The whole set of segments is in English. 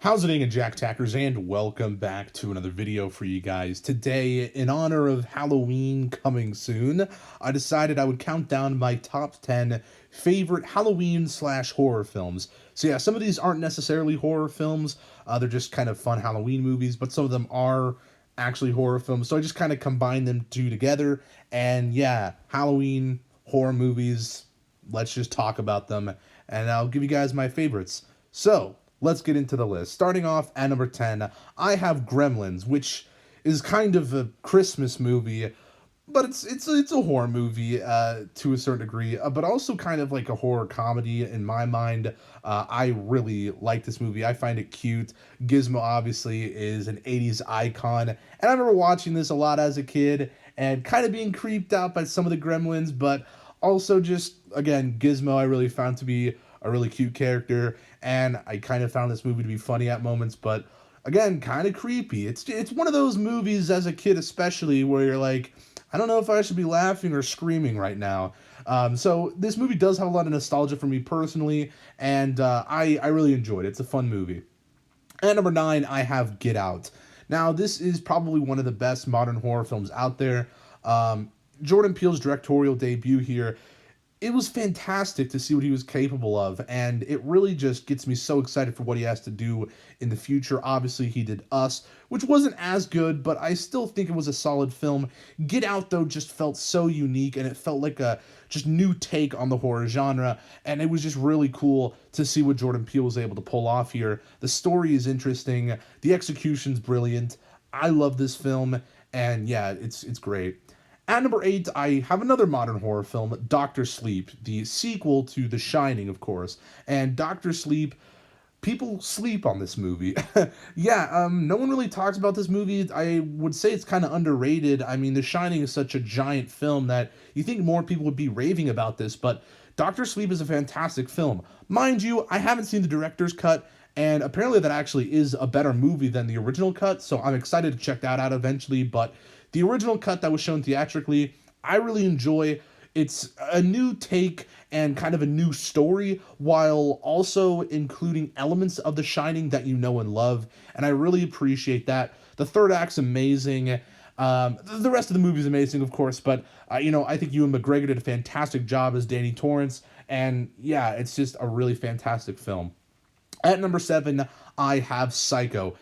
How's it going, Jack Tackers, and welcome back to another video for you guys. Today, in honor of Halloween coming soon, I decided I would count down my top 10 favorite Halloween slash horror films. So yeah, some of these aren't necessarily horror films, they're just kind of fun Halloween movies, but some of them are actually horror films, so I just kind of combine them two together, and yeah, Halloween horror movies, let's just talk about them, and I'll give you guys my favorites. So, let's get into the list. Starting off at number 10, I have Gremlins, which is kind of a Christmas movie, but it's a horror movie to a certain degree, but also kind of like a horror comedy in my mind. I really like this movie. I find it cute. Gizmo obviously is an 80s icon, and I remember watching this a lot as a kid and kind of being creeped out by some of the Gremlins, but also just again Gizmo I really found to be a really cute character, and I kind of found this movie to be funny at moments, but again, kind of creepy. It's one of those movies as a kid, especially where you're like, I don't know if I should be laughing or screaming right now. So this movie does have a lot of nostalgia for me personally, and I really enjoyed it. It's a fun movie. At number 9, I have Get Out. Now, this is probably one of the best modern horror films out there. Jordan Peele's directorial debut here, it was fantastic to see what he was capable of, and it really just gets me so excited for what he has to do in the future. Obviously, he did Us, which wasn't as good, but I still think it was a solid film. Get Out, though, just felt so unique, and it felt like a just new take on the horror genre, and it was just really cool to see what Jordan Peele was able to pull off here. The story is interesting, the execution's brilliant. I love this film, and yeah, it's great. At number 8, I have another modern horror film, Doctor Sleep, the sequel to The Shining, of course. And Doctor Sleep, people sleep on this movie. Yeah, no one really talks about this movie. I would say it's kind of underrated. I mean, The Shining is such a giant film that you think more people would be raving about this, but Doctor Sleep is a fantastic film. Mind you, I haven't seen the director's cut, and apparently that actually is a better movie than the original cut, so I'm excited to check that out eventually, but the original cut that was shown theatrically, I really enjoy. It's a new take and kind of a new story while also including elements of The Shining that you know and love, and I really appreciate that. The third act's amazing. The rest of the movie is amazing, of course, but I think Ewan McGregor did a fantastic job as Danny Torrance, and yeah, it's just a really fantastic film. At number 7, I have Psycho.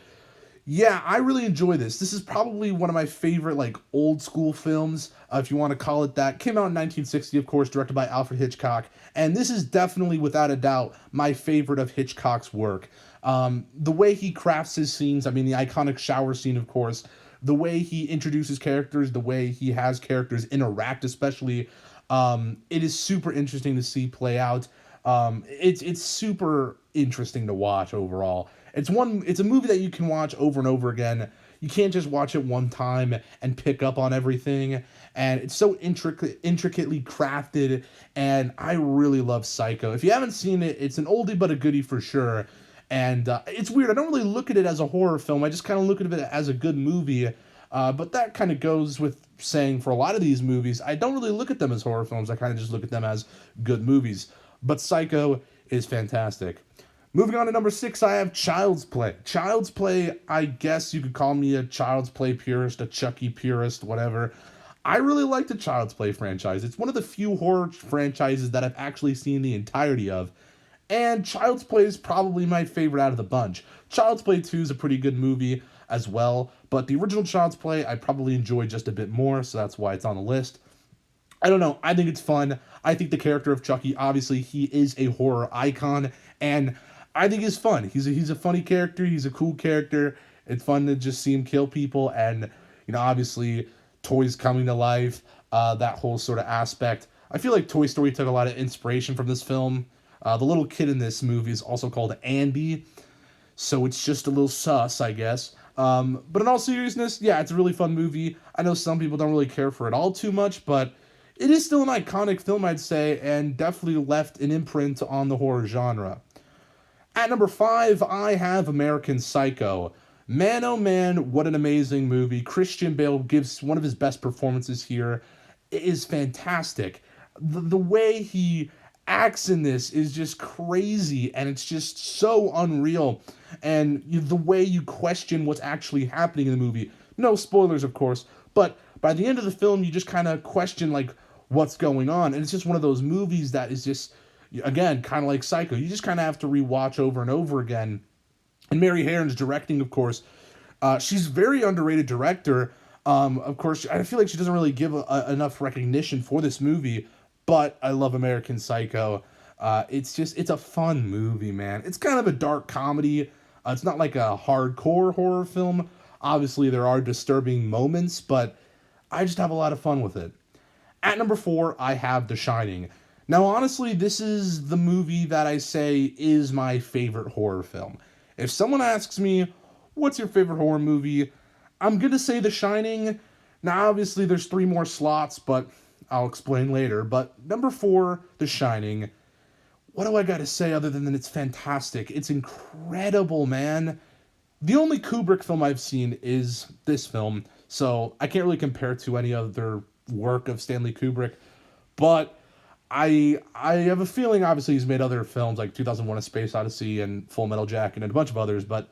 Yeah, I really enjoy this. This is probably one of my favorite, like, old school films, if you want to call it that. Came out in 1960, of course, directed by Alfred Hitchcock. And this is definitely, without a doubt, my favorite of Hitchcock's work. The way he crafts his scenes, I mean, the iconic shower scene, of course, the way he introduces characters, the way he has characters interact, especially, it is super interesting to see play out. It's super interesting to watch overall. It's a movie that you can watch over and over again. You can't just watch it one time and pick up on everything. And it's so intricately crafted. And I really love Psycho. If you haven't seen it, it's an oldie but a goodie for sure. And it's weird. I don't really look at it as a horror film. I just kind of look at it as a good movie. But that kind of goes with saying for a lot of these movies, I don't really look at them as horror films. I kind of just look at them as good movies. But Psycho is fantastic. Moving on to number 6, I have Child's Play. Child's Play, I guess you could call me a Child's Play purist, a Chucky purist, whatever. I really like the Child's Play franchise. It's one of the few horror franchises that I've actually seen the entirety of. And Child's Play is probably my favorite out of the bunch. Child's Play 2 is a pretty good movie as well, but the original Child's Play I probably enjoyed just a bit more, so that's why it's on the list. I don't know. I think it's fun. I think the character of Chucky, obviously, he is a horror icon, and I think he's fun. He's a funny character. He's a cool character. It's fun to just see him kill people, and obviously, toys coming to life. That whole sort of aspect. I feel like Toy Story took a lot of inspiration from this film. The little kid in this movie is also called Andy, so it's just a little sus, I guess. But in all seriousness, yeah, it's a really fun movie. I know some people don't really care for it all too much, but it is still an iconic film, I'd say, and definitely left an imprint on the horror genre. At number 5, I have American Psycho. Man, oh man, what an amazing movie. Christian Bale gives one of his best performances here. It is fantastic. The way he acts in this is just crazy, and it's just so unreal. And the way you question what's actually happening in the movie, no spoilers of course, but by the end of the film you just kind of question like what's going on. And it's just one of those movies that is just, again, kind of like Psycho, you just kind of have to rewatch over and over again. And Mary Harron's directing, of course, she's a very underrated director. Of course, I feel like she doesn't really give enough recognition for this movie, but I love American Psycho. It's a fun movie, man. It's kind of a dark comedy. It's not like a hardcore horror film. Obviously, there are disturbing moments, but I just have a lot of fun with it. At number 4, I have The Shining. Now, honestly, this is the movie that I say is my favorite horror film. If someone asks me, what's your favorite horror movie? I'm going to say The Shining. Now, obviously, there's 3 more slots, but I'll explain later. But number 4, The Shining. What do I got to say other than that it's fantastic? It's incredible, man. The only Kubrick film I've seen is this film, so I can't really compare it to any other work of Stanley Kubrick. But I have a feeling, obviously, he's made other films like 2001: A Space Odyssey and Full Metal Jacket and a bunch of others, but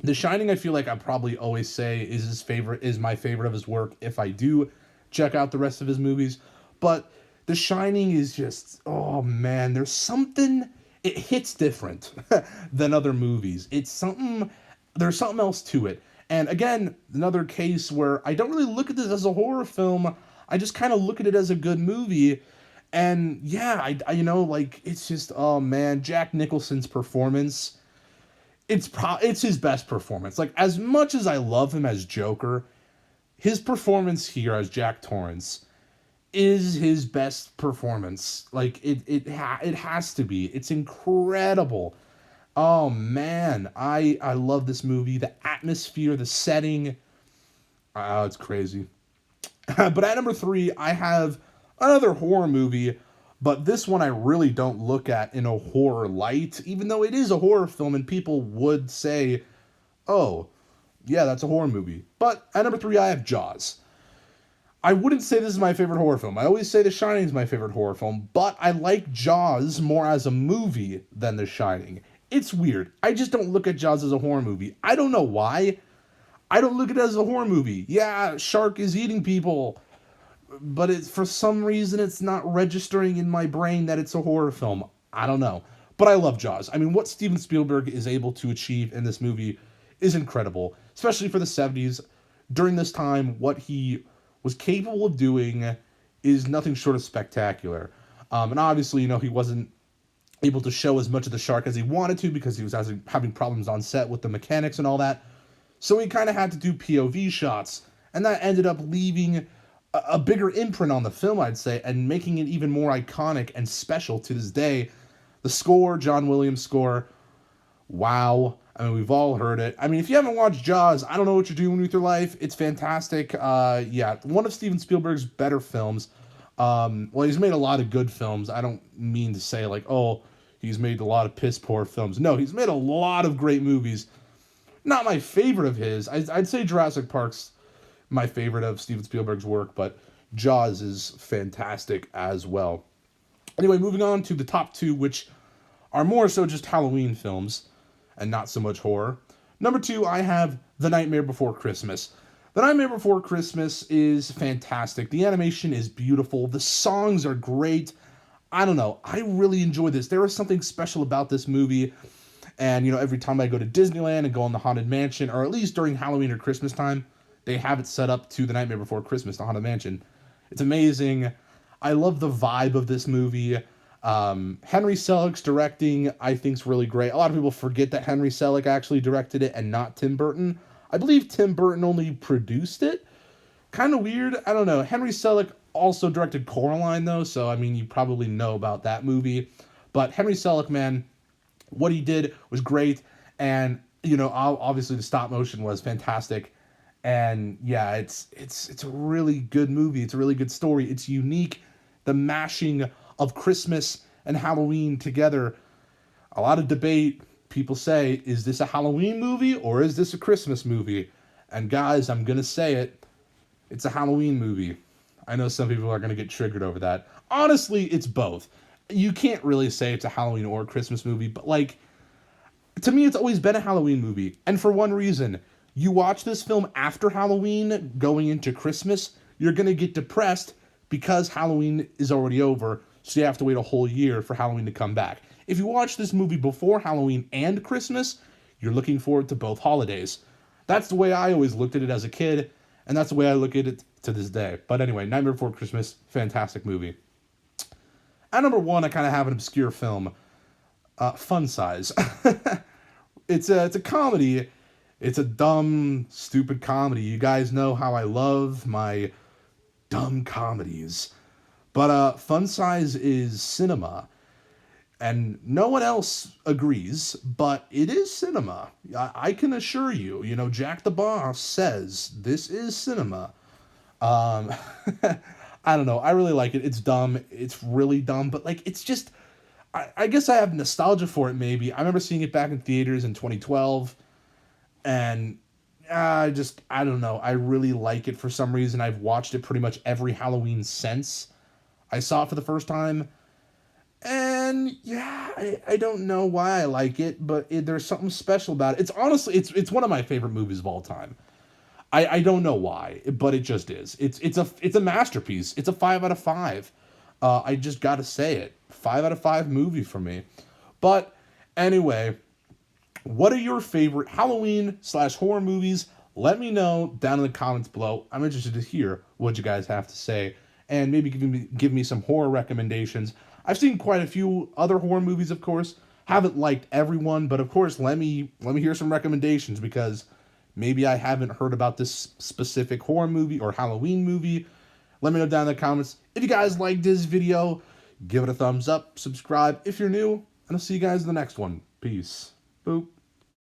The Shining, I feel like I probably always say is my favorite of his work if I do check out the rest of his movies. But The Shining is just, oh man, it hits different than other movies. There's something else to it. And again, another case where I don't really look at this as a horror film. I just kind of look at it as a good movie. And yeah, like, it's just, oh man, Jack Nicholson's performance, it's his best performance. Like, as much as I love him as Joker, his performance here as Jack Torrance is his best performance. Like, it has to be. It's incredible. Oh man, I love this movie. The atmosphere, the setting, oh, it's crazy. But at number 3, I have another horror movie, but this one I really don't look at in a horror light, even though it is a horror film and people would say, oh, yeah, that's a horror movie. But at number 3, I have Jaws. I wouldn't say this is my favorite horror film. I always say The Shining is my favorite horror film, but I like Jaws more as a movie than The Shining. It's weird. I just don't look at Jaws as a horror movie. I don't know why. I don't look at it as a horror movie. Yeah, shark is eating people, but for some reason it's not registering in my brain that it's a horror film. I don't know. But I love Jaws. I mean, what Steven Spielberg is able to achieve in this movie is incredible, especially for the 70s. During this time, what he was capable of doing is nothing short of spectacular. And obviously, he wasn't able to show as much of the shark as he wanted to because he was having problems on set with the mechanics and all that. So he kind of had to do POV shots, and that ended up leaving a bigger imprint on the film, I'd say, and making it even more iconic and special to this day. The score, John Williams' score, wow. I mean, we've all heard it. I mean, if you haven't watched Jaws, I don't know what you're doing with your life. It's fantastic. Yeah, one of Steven Spielberg's better films. Well, he's made a lot of good films. I don't mean to say, like, oh, he's made a lot of piss-poor films. No, he's made a lot of great movies. Not my favorite of his. I'd say Jurassic Park's my favorite of Steven Spielberg's work, but Jaws is fantastic as well. Anyway, moving on to the top 2, which are more so just Halloween films and not so much horror. Number 2, I have The Nightmare Before Christmas. The Nightmare Before Christmas is fantastic. The animation is beautiful. The songs are great. I don't know. I really enjoy this. There is something special about this movie. And, every time I go to Disneyland and go on the Haunted Mansion, or at least during Halloween or Christmas time, they have it set up to The Nightmare Before Christmas, the Haunted Mansion. It's amazing. I love the vibe of this movie. Henry Selick's directing, I think, is really great. A lot of people forget that Henry Selick actually directed it and not Tim Burton. I believe Tim Burton only produced it. Kind of weird. I don't know. Henry Selick also directed Coraline, though, so, I mean, you probably know about that movie. But Henry Selick, man, what he did was great. And, obviously the stop motion was fantastic. And yeah, it's a really good movie. It's a really good story. It's unique. The mashing of Christmas and Halloween together. A lot of debate. People say, is this a Halloween movie or is this a Christmas movie? And guys, I'm going to say it. It's a Halloween movie. I know some people are going to get triggered over that. Honestly, it's both. You can't really say it's a Halloween or Christmas movie, but like, to me, it's always been a Halloween movie. And for one reason, you watch this film after Halloween going into Christmas, you're going to get depressed because Halloween is already over, so you have to wait a whole year for Halloween to come back. If you watch this movie before Halloween and Christmas, you're looking forward to both holidays. That's the way I always looked at it as a kid, and that's the way I look at it to this day. But anyway, Nightmare Before Christmas, fantastic movie. At number one, I kind of have an obscure film, Fun Size. It's a comedy. It's a dumb, stupid comedy. You guys know how I love my dumb comedies. But Fun Size is cinema. And no one else agrees, but it is cinema. I can assure you, Jack the Boss says this is cinema. Um, I don't know. I really like it. It's dumb. It's really dumb, but like, it's just, I guess I have nostalgia for it maybe. I remember seeing it back in theaters in 2012, and I don't know. I really like it for some reason. I've watched it pretty much every Halloween since I saw it for the first time. And yeah, I don't know why I like it, but there's something special about it. It's honestly, it's one of my favorite movies of all time. I don't know why, but it just is. It's a masterpiece. It's a 5 out of 5. I just gotta say it. 5 out of 5 movie for me. But anyway, what are your favorite Halloween/horror movies? Let me know down in the comments below. I'm interested to hear what you guys have to say, and maybe give me some horror recommendations. I've seen quite a few other horror movies, of course. Haven't liked everyone, but of course, let me hear some recommendations, because maybe I haven't heard about this specific horror movie or Halloween movie. Let me know down in the comments. If you guys liked this video, give it a thumbs up, subscribe if you're new, and I'll see you guys in the next one. Peace. Boop.